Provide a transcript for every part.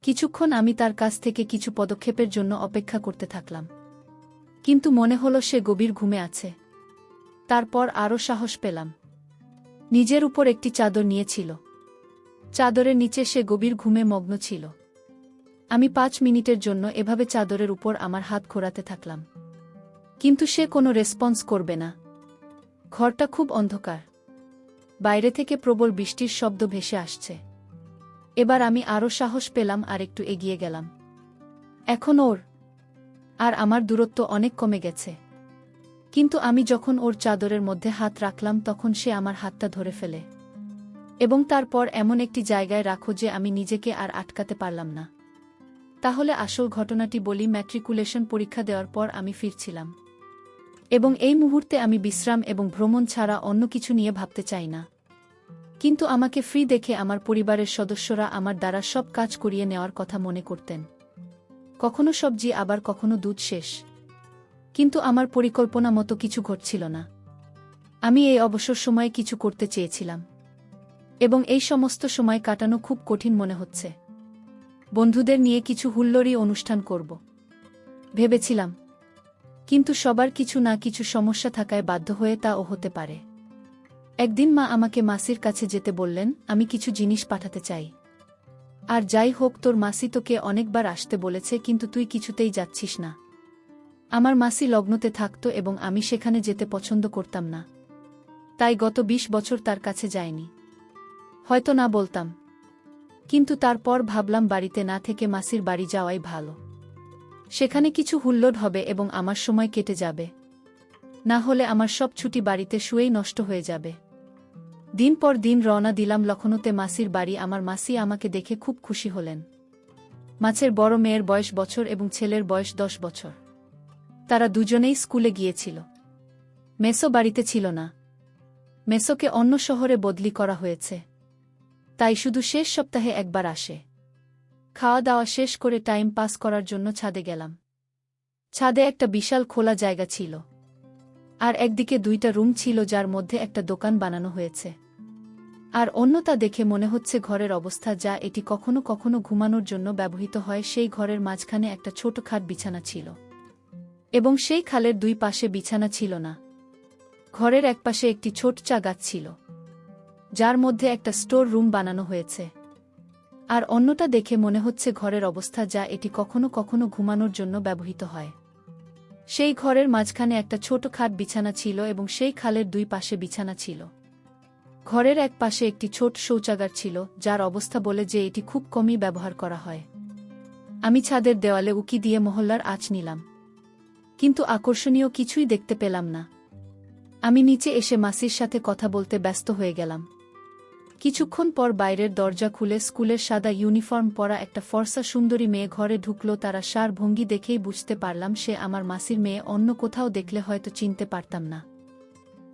কিছুক্ষণ আমি তার কাছ থেকে কিছু পদক্ষেপের জন্য অপেক্ষা করতে থাকলাম, কিন্তু মনে হলো সে গভীর ঘুমে আছে। তারপর আরও সাহস পেলাম। নিজের উপর একটি চাদর নিয়েছিল। চাদরের নিচে সে গভীর ঘুমে মগ্ন ছিল। আমি 5 মিনিটের জন্য এভাবে চাদরের উপর আমার হাত ঘোরাতে থাকলাম, কিন্তু সে কোনো রেসপন্স করবে না। ঘরটা খুব অন্ধকার। বাইরে থেকে প্রবল বৃষ্টির শব্দ ভেসে আসছে। এবার আমি আরও সাহস পেলাম আর একটু এগিয়ে গেলাম। এখন ওর আর আমার দূরত্ব অনেক কমে গেছে, কিন্তু আমি যখন ওর চাদরের মধ্যে হাত রাখলাম তখন সে আমার হাতটা ধরে ফেলে, এবং তারপর এমন একটি জায়গায় রাখো যে আমি নিজেকে আর আটকাতে পারলাম না। তাহলে আসল ঘটনাটি বলি। ম্যাট্রিকুলেশন পরীক্ষা দেওয়ার পর আমি ফিরছিলাম, এবং এই মুহূর্তে আমি বিশ্রাম এবং ভ্রমণ ছাড়া অন্য কিছু নিয়ে ভাবতে চাই না। কিন্তু আমাকে ফ্রি দেখে আমার পরিবারের সদস্যরা আমার দ্বারা সব কাজ করিয়ে নেওয়ার কথা মনে করতেন। কখনো সবজি, আবার কখনো দুধ শেষ। কিন্তু আমার পরিকল্পনা মতো কিছু ঘটছিল না। আমি এই অবসর সময়ে কিছু করতে চেয়েছিলাম, এবং এই সমস্ত সময় কাটানো খুব কঠিন মনে হচ্ছে। বন্ধুদের নিয়ে কিছু হুল্লোড়ি অনুষ্ঠান করব ভেবেছিলাম, কিন্তু সবার কিছু না কিছু সমস্যা থাকায় বাধ্য হয়ে তাও হতে পারে। একদিন মা আমাকে মাসির কাছে যেতে বললেন, আমি কিছু জিনিস পাঠাতে চাই। আর যাই হোক, তোর মাসি তোকে অনেকবার আসতে বলেছে, কিন্তু তুই কিছুতেই যাচ্ছিস না। আমার মাসি লগ্নতে থাকত এবং আমি সেখানে যেতে পছন্দ করতাম না, তাই গত 20 বছর তার কাছে যাইনি। হয়তো না বলতাম, কিন্তু তারপর ভাবলাম বাড়িতে না থেকে মাসির বাড়ি যাওয়াই ভালো। সেখানে কিছু হুল্লোড় হবে এবং আমার সময় কেটে যাবে। না হলে আমার সব ছুটি বাড়িতে শুয়েই নষ্ট হয়ে যাবে। দিন পর দিন রওনা দিলাম লখনৌতে মাসির বাড়ি। আমার মাসি আমাকে দেখে খুব খুশি হলেন। মাছের বড় মেয়ের বয়স বছর এবং ছেলের বয়স 10 বছর। তারা দুজনেই স্কুলে গিয়েছিল। মেসো বাড়িতে ছিল না। মেসোকে অন্য শহরে বদলি করা হয়েছে, তাই শুধু শেষ সপ্তাহে একবার আসে। খাওয়া দাওয়া শেষ করে টাইম পাস করার জন্য ছাদে গেলাম। ছাদে একটা বিশাল খোলা জায়গা ছিল, আর একদিকে 2টা রুম ছিল যার মধ্যে একটা দোকান বানানো হয়েছে, আর অন্যটা দেখে মনে হচ্ছে ঘরের অবস্থা যা এটি কখনো কখনো ঘুমানোর জন্য ব্যবহৃত হয়। সেই ঘরের মাঝখানে একটা ছোট খাট বিছানা ছিল, এবং সেই খালের 2 পাশে বিছানা ছিল না। ঘরের একপাশে একটি ছোট চা গাছ ছিল, যার মধ্যে একটা স্টোর রুম বানানো হয়েছে, আর অন্যটা দেখে মনে হচ্ছে ঘরের অবস্থা যা এটি কখনো কখনো ঘুমানোর জন্য ব্যবহৃত হয়। সেই ঘরের মাঝখানে একটা ছোট খাট বিছানা ছিল এবং সেই খালের 2 পাশে বিছানা ছিল। ঘরের এক পাশে একটি ছোট শৌচাগার ছিল, যার অবস্থা বলে যে এটি খুব কমই ব্যবহার করা হয়। আমি ছাদের দেওয়ালে উকি দিয়ে মহল্লার আঁচ নিলাম, কিন্তু আকর্ষণীয় কিছুই দেখতে পেলাম না। আমি নিচে এসে মাসির সাথে কথা বলতে ব্যস্ত হয়ে গেলাম। কিছুক্ষণ পর বাইরের দরজা খুলে স্কুলের সাদা ইউনিফর্ম পরা একটা ফর্সা সুন্দরী মেয়ে ঘরে ঢুকল। তারা সার ভঙ্গি দেখেই বুঝতে পারলাম সে আমার মাসির মেয়ে। অন্য কোথাও দেখলে হয়তো চিনতে পারতাম না,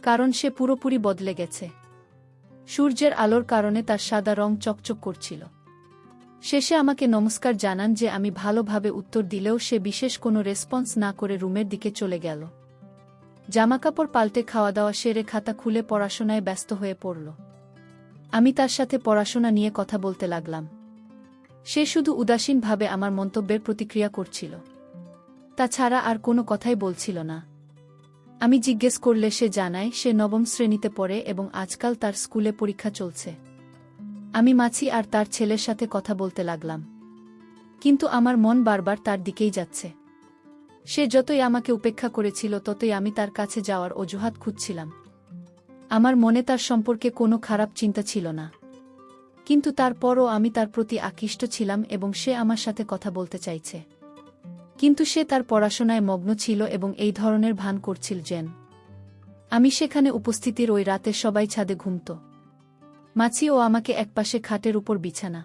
কারণ সে পুরোপুরি বদলে গেছে। সূর্যের আলোর কারণে তার সাদা রং চকচক করছিল। শেষে আমাকে নমস্কার জানান যে আমি ভালোভাবে উত্তর দিলেও সে বিশেষ কোনো রেসপন্স না করে রুমের দিকে চলে গেল। জামাকাপড় পাল্টে খাওয়া দাওয়া সেরে খাতা খুলে পড়াশোনায় ব্যস্ত হয়ে পড়ল। আমি তার সাথে পড়াশোনা নিয়ে কথা বলতে লাগলাম। সে শুধু উদাসীনভাবে আমার মন্তব্যের প্রতিক্রিয়া করছিল, তাছাড়া আর কোনো কথাই বলছিল না। আমি জিজ্ঞেস করলে সে জানায় সে 9ম শ্রেণীতে পড়ে এবং আজকাল তার স্কুলে পরীক্ষা চলছে। আমি মাছি আর তার ছেলের সাথে কথা বলতে লাগলাম, কিন্তু আমার মন বারবার তার দিকেই যাচ্ছে। সে যতই আমাকে উপেক্ষা করেছিল ততই আমি তার কাছে যাওয়ার অজুহাত খুঁজছিলাম। আমার মনে তার সম্পর্কে কোনো খারাপ চিন্তা ছিল না, কিন্তু তারপরও আমি তার প্রতি আকৃষ্ট ছিলাম এবং সে আমার সাথে কথা বলতে চাইছে। কিন্তু সে তার পড়াশোনায় মগ্ন ছিল এবং এই ধরনের ভান করছিল যেন আমি সেখানে উপস্থিতির ওই রাতে সবাই ছাদে ঘুমত। মাছি ও আমাকে একপাশে খাটের উপর বিছানা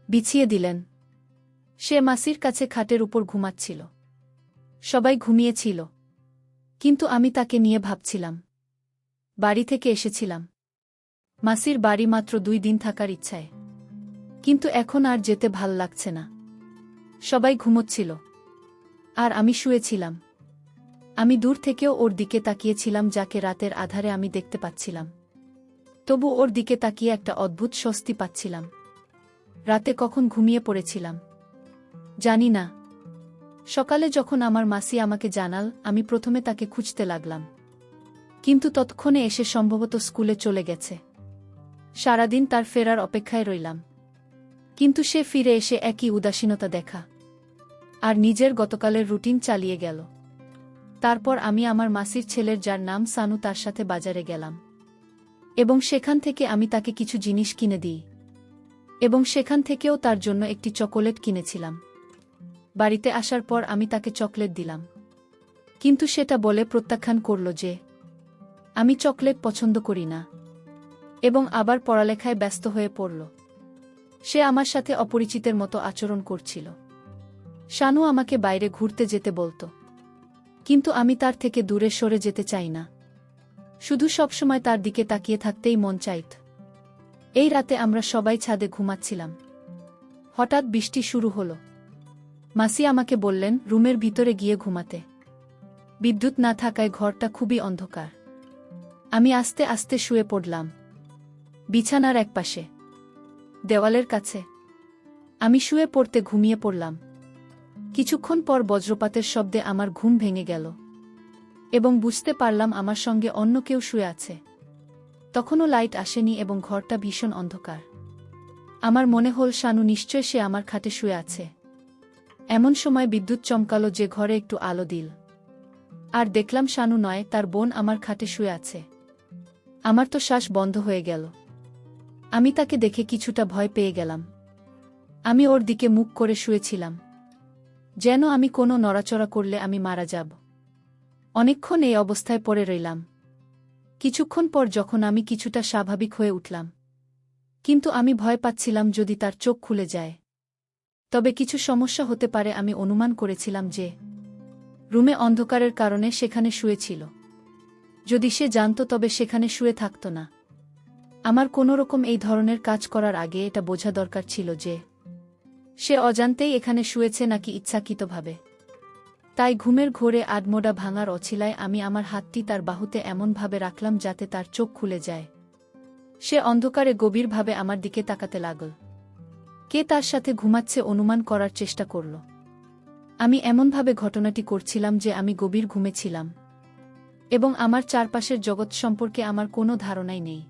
বিছিয়ে দিলেন। সে মাসির কাছে খাটের উপর ঘুমাচ্ছিল। সবাই ঘুমিয়েছিল, কিন্তু আমি তাকে নিয়ে ভাবছিলাম। বাড়ি থেকে এসেছিলাম মাসির বাড়ি মাত্র 2 দিন থাকার ইচ্ছায়, কিন্তু এখন আর যেতে ভাল লাগছে না। সবাই ঘুমোচ্ছিল, আর আমি শুয়েছিলাম। আমি দূর থেকেও ওর দিকে তাকিয়েছিলাম, যাকে রাতের আধারে আমি দেখতে পাচ্ছিলাম। তবু ওর দিকে তাকিয়ে একটা অদ্ভুত স্বস্তি পাচ্ছিলাম। রাতে কখন ঘুমিয়ে পড়েছিলাম জানি না। সকালে যখন আমার মাসি আমাকে জানাল, আমি প্রথমে তাকে খুঁজতে লাগলাম, কিন্তু ততক্ষণে এসে সম্ভবত স্কুলে চলে গেছে। সারাদিন তার ফেরার অপেক্ষায় রইলাম, কিন্তু সে ফিরে এসে একই উদাসীনতা দেখা আর নিজের গতকালের রুটিন চালিয়ে গেল। তারপর আমি আমার মাসির ছেলের, যার নাম সানু, তার সাথে বাজারে গেলাম এবং সেখান থেকে আমি তাকে কিছু জিনিস কিনে দিই এবং সেখান থেকেও তার জন্য একটি চকোলেট কিনেছিলাম। বাড়িতে আসার পর আমি তাকে চকলেট দিলাম, কিন্তু সেটা বলে প্রত্যাখ্যান করল যে আমি চকলেট পছন্দ করি না এবং আবার পড়ালেখায় ব্যস্ত হয়ে পড়ল। সে আমার সাথে অপরিচিতের মতো আচরণ করছিল। শানু আমাকে বাইরে ঘুরতে যেতে বলতো, কিন্তু আমি তার থেকে দূরে সরে যেতে চাই না, শুধু সবসময় তার দিকে তাকিয়ে থাকতেই মন চাইত। এই রাতে আমরা সবাই ছাদে ঘুমাচ্ছিলাম। হঠাৎ বৃষ্টি শুরু হলো। মাসি আমাকে বললেন রুমের ভিতরে গিয়ে ঘুমাতে। বিদ্যুৎ না থাকায় ঘরটা খুবই অন্ধকার। আমি আস্তে আস্তে শুয়ে পড়লাম, বিছানার একপাশে, দেওয়ালের কাছে। আমি শুয়ে পড়তে ঘুমিয়ে পড়লাম। কিছুক্ষণ পর বজ্রপাতের শব্দে আমার ঘুম ভেঙে গেল এবং বুঝতে পারলাম আমার সঙ্গে অন্য কেউ শুয়ে আছে। তখনও লাইট আসেনি এবং ঘরটা ভীষণ অন্ধকার। আমার মনে হল শানু নিশ্চয় সে আমার খাটে শুয়ে আছে। এমন সময় বিদ্যুৎ চমকালো যে ঘরে একটু আলো দিল, আর দেখলাম শানু নয়, তার বোন আমার খাটে শুয়ে আছে। আমার তো শ্বাস বন্ধ হয়ে গেল। আমি তাকে দেখে কিছুটা ভয় পেয়ে গেলাম। আমি ওর দিকে মুখ করে শুয়েছিলাম, যেন আমি কোনো নড়াচড়া করলে আমি মারা যাব। অনেকক্ষণ এই অবস্থায় পড়ে রইলাম। কিছুক্ষণ পর যখন আমি কিছুটা স্বাভাবিক হয়ে উঠলাম, কিন্তু আমি ভয় পাচ্ছিলাম যদি তার চোখ খুলে যায় তবে কিছু সমস্যা হতে পারে। আমি অনুমান করেছিলাম যে রুমে অন্ধকারের কারণে সেখানে শুয়েছিল। যদি সে জানত তবে সেখানে শুয়ে থাকত না। আমার কোনোরকম এই ধরনের কাজ করার আগে এটা বোঝা দরকার ছিল যে সে অজান্তেই এখানে শুয়েছে নাকি ইচ্ছাকৃতভাবে। তাই ঘুমের ঘোরে আধমোড়া ভাঙার অছিলায় আমি আমার হাতটি তার বাহুতে এমনভাবে রাখলাম যাতে তার চোখ খুলে যায়। সে অন্ধকারে গভীরভাবে আমার দিকে তাকাতে লাগল। কে তার সাথে ঘুমাচ্ছে অনুমান করার চেষ্টা করল। আমি এমনভাবে ঘটনাটি করছিলাম যে আমি গভীর ঘুমেছিলাম এবং আমার চারপাশের জগৎ সম্পর্কে আমার কোনো ধারণাই নেই।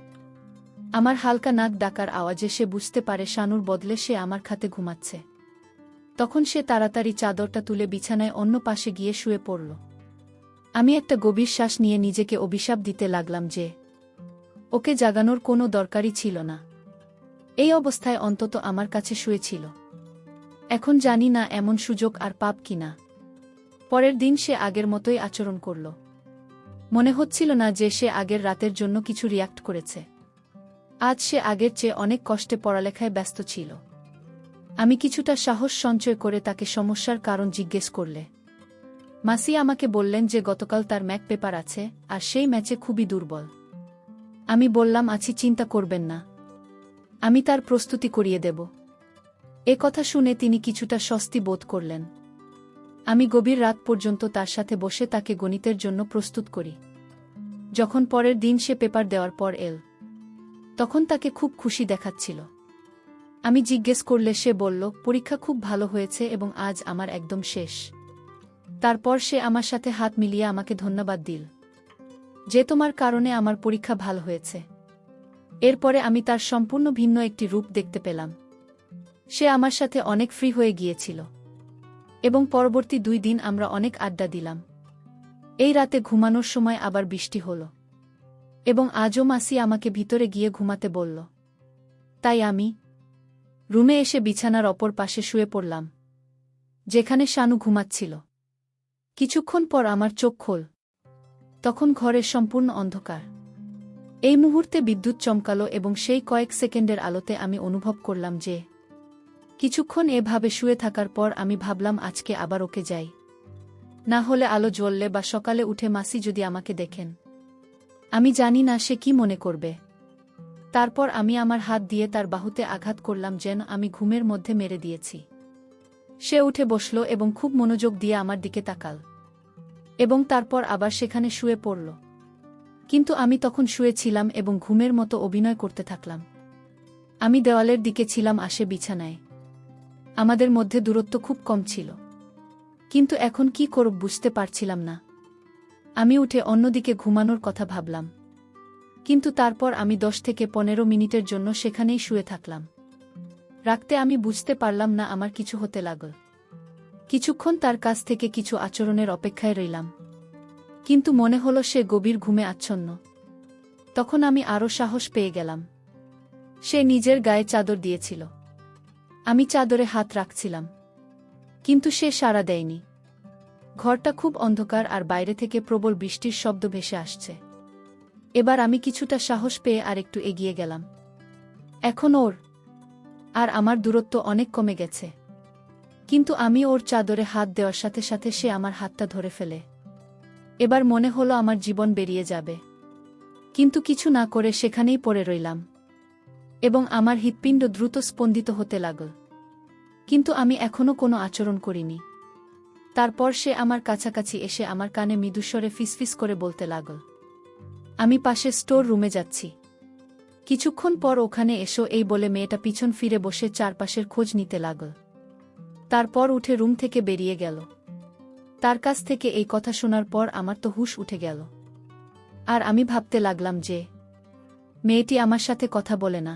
আমার হালকা নাক ডাকার আওয়াজে সে বুঝতে পারে শানুর বদলে সে আমার খাতে ঘুমাচ্ছে। তখন সে তাড়াতাড়ি চাদরটা তুলে বিছানায় অন্য পাশে গিয়ে শুয়ে পড়ল। আমি একটা গভীর শ্বাস নিয়ে নিজেকে অভিশাপ দিতে লাগলাম যে ওকে জাগানোর কোনো দরকারই ছিল না। এই অবস্থায় অন্তত আমার কাছে শুয়েছিল। এখন জানি না এমন সুযোগ আর পাব কিনা। পরের দিন সে আগের মতোই আচরণ করল। মনে হচ্ছিল না যে সে আগের রাতের জন্য কিছু রিয়াক্ট করেছে। আজ সে আগের চেয়ে অনেক কষ্টে পড়ালেখায় ব্যস্ত ছিল। আমি কিছুটা সাহস সঞ্চয় করে তাকে সমস্যার কারণ জিজ্ঞেস করলে মাসি আমাকে বললেন যে গতকাল তার ম্যাক পেপার আছে আর সেই ম্যাচে খুবই দুর্বল। আমি বললাম আছি, চিন্তা করবেন না, আমি তার প্রস্তুতি করিয়ে দেব। এ কথা শুনে তিনি কিছুটা স্বস্তি বোধ করলেন। আমি গভীর রাত পর্যন্ত তার সাথে বসে তাকে গণিতের জন্য প্রস্তুত করি। যখন পরের দিন সে পেপার দেওয়ার পর এল, তখন তাকে খুব খুশি দেখাচ্ছিল। আমি জিজ্ঞেস করলে সে বলল পরীক্ষা খুব ভালো হয়েছে এবং আজ আমার একদম শেষ। তারপর সে আমার সাথে হাত মিলিয়ে আমাকে ধন্যবাদ দিল যে তোমার কারণে আমার পরীক্ষা ভালো হয়েছে। এরপরে আমি তার সম্পূর্ণ ভিন্ন একটি রূপ দেখতে পেলাম। সে আমার সাথে অনেক ফ্রি হয়ে গিয়েছিল এবং পরবর্তী 2 দিন আমরা অনেক আড্ডা দিলাম। এই রাতে ঘুমানোর সময় আবার বৃষ্টি হল এবং আজও মাসি আমাকে ভিতরে গিয়ে ঘুমাতে বলল। তাই আমি রুমে এসে বিছানার অপর পাশে শুয়ে পড়লাম, যেখানে শানু ঘুমাচ্ছিল। কিছুক্ষণ পর আমার চোখ খোল। তখন ঘরের সম্পূর্ণ অন্ধকার। এই মুহূর্তে বিদ্যুৎ চমকালো এবং সেই কয়েক সেকেন্ডের আলোতে আমি অনুভব করলাম যে কিছুক্ষণ এভাবে শুয়ে থাকার পর আমি ভাবলাম আজকে আবার ওকে যাই, না হলে আলো জ্বললে বা সকালে উঠে মাসি যদি আমাকে দেখেন, আমি জানি না সে কি মনে করবে। তারপর আমি আমার হাত দিয়ে তার বাহুতে আঘাত করলাম যেন আমি ঘুমের মধ্যে মেরে দিয়েছি। সে উঠে বসল এবং খুব মনোযোগ দিয়ে আমার দিকে তাকাল এবং তারপর আবার সেখানে শুয়ে পড়ল। কিন্তু আমি তখন শুয়েছিলাম এবং ঘুমের মতো অভিনয় করতে থাকলাম। আমি দেওয়ালের দিকে ছিলাম আসে বিছানায়। আমাদের মধ্যে দূরত্ব খুব কম ছিল, কিন্তু এখন কি করব বুঝতে পারছিলাম না। আমি উঠে অন্যদিকে ঘুমানোর কথা ভাবলাম, কিন্তু তারপর আমি 10 থেকে 15 মিনিটের জন্য সেখানেই শুয়ে থাকলাম। রাখতে আমি বুঝতে পারলাম না আমার কিছু হতে লাগল। কিছুক্ষণ তার কাছ থেকে কিছু আচরণের অপেক্ষায় রইলাম, কিন্তু মনে হলো সে গভীর ঘুমে আচ্ছন্ন। তখন আমি আরও সাহস পেয়ে গেলাম। সে নিজের গায়ে চাদর দিয়েছিল। আমি চাদরে হাত রাখছিলাম, কিন্তু সে সাড়া দেয়নি। ঘরটা খুব অন্ধকার আর বাইরে থেকে প্রবল বৃষ্টির শব্দ ভেসে আসছে। এবার আমি কিছুটা সাহস পেয়ে আরেকটু এগিয়ে গেলাম। এখন ওর আর আমার দূরত্ব অনেক কমে গেছে, কিন্তু আমি ওর চাদরে হাত দেওয়ার সাথে সাথে সে আমার হাতটা ধরে ফেলে। এবার মনে হলো আমার জীবন বেরিয়ে যাবে, কিন্তু কিছু না করে সেখানেই পড়ে রইলাম এবং আমার হৃৎপিণ্ড দ্রুত স্পন্দিত হতে লাগল। কিন্তু আমি এখনো কোনো আচরণ করিনি। তারপর সে আমার কাছাকাছি এসে আমার কানে মৃদুস্বরে ফিসফিস করে বলতে লাগল, আমি পাশে স্টোর রুমে যাচ্ছি, কিছুক্ষণ পর ওখানে এসো। এই বলে মেয়েটা পিছন ফিরে বসে চারপাশের খোঁজ নিতে লাগল। তারপর উঠে রুম থেকে বেরিয়ে গেল। তার কাছ থেকে এই কথা শোনার পর আমার তো হুঁশ উঠে গেল। আর আমি ভাবতে লাগলাম যে মেয়েটি আমার সাথে কথা বলে না,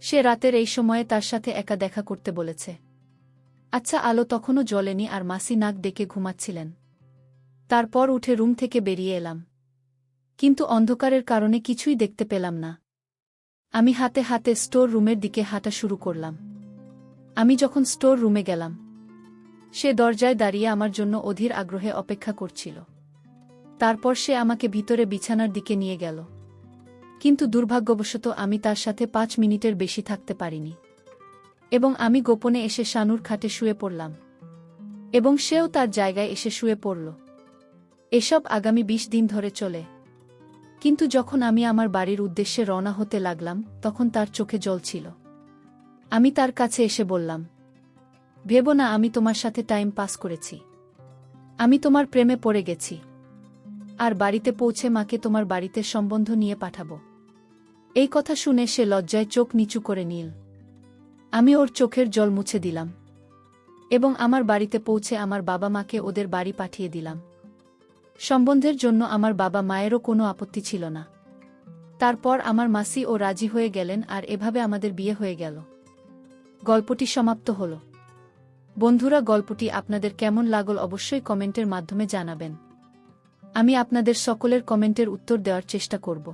সে রাতের এই সময়ে তার সাথে একা দেখা করতে বলেছে। আচ্ছা, আলো তখনও জ্বলেনি আর মাসি নাক ডেকে ঘুমাচ্ছিলেন। তারপর উঠে রুম থেকে বেরিয়ে এলাম, কিন্তু অন্ধকারের কারণে কিছুই দেখতে পেলাম না। আমি হাতে হাতে স্টোর রুমের দিকে হাঁটা শুরু করলাম। আমি যখন স্টোর রুমে গেলাম, সে দরজায় দাঁড়িয়ে আমার জন্য অধীর আগ্রহে অপেক্ষা করছিল। তারপর সে আমাকে ভিতরে বিছানার দিকে নিয়ে গেল, কিন্তু দুর্ভাগ্যবশত আমি তার সাথে 5 মিনিটের বেশি থাকতে পারিনি এবং আমি গোপনে এসে শানুর খাটে শুয়ে পড়লাম এবং সেও তার জায়গায় এসে শুয়ে পড়ল। এসব আগামী 20 দিন ধরে চলে। কিন্তু যখন আমি আমার বাড়ির উদ্দেশ্যে রওনা হতে লাগলাম, তখন তার চোখে জল ছিল। আমি তার কাছে এসে বললাম, ভেবো না আমি তোমার সাথে টাইম পাস করেছি। আমি তোমার প্রেমে পড়ে গেছি, আর বাড়িতে পৌঁছে মাকে তোমার বাড়িতে সম্বন্ধ নিয়ে পাঠাবো। এই কথা শুনে সে লজ্জায় চোখ নিচু করে নিল। আমি ওর চোখের জল মুছে দিলাম এবং আমার বাড়িতে পৌঁছে আমার বাবা মাকে ওদের বাড়ি পাঠিয়ে দিলাম। সম্বন্ধের জন্য আমার বাবা মায়েরও কোনো আপত্তি ছিল না। তারপর আমার মাসি ও রাজি হয়ে গেলেন আর এভাবে আমাদের বিয়ে হয়ে গেল। গল্পটি সমাপ্ত হল। বন্ধুরা, গল্পটি আপনাদের কেমন লাগল অবশ্যই কমেন্টের মাধ্যমে জানাবেন। আমি আপনাদের সকলের কমেন্টের উত্তর দেওয়ার চেষ্টা করব।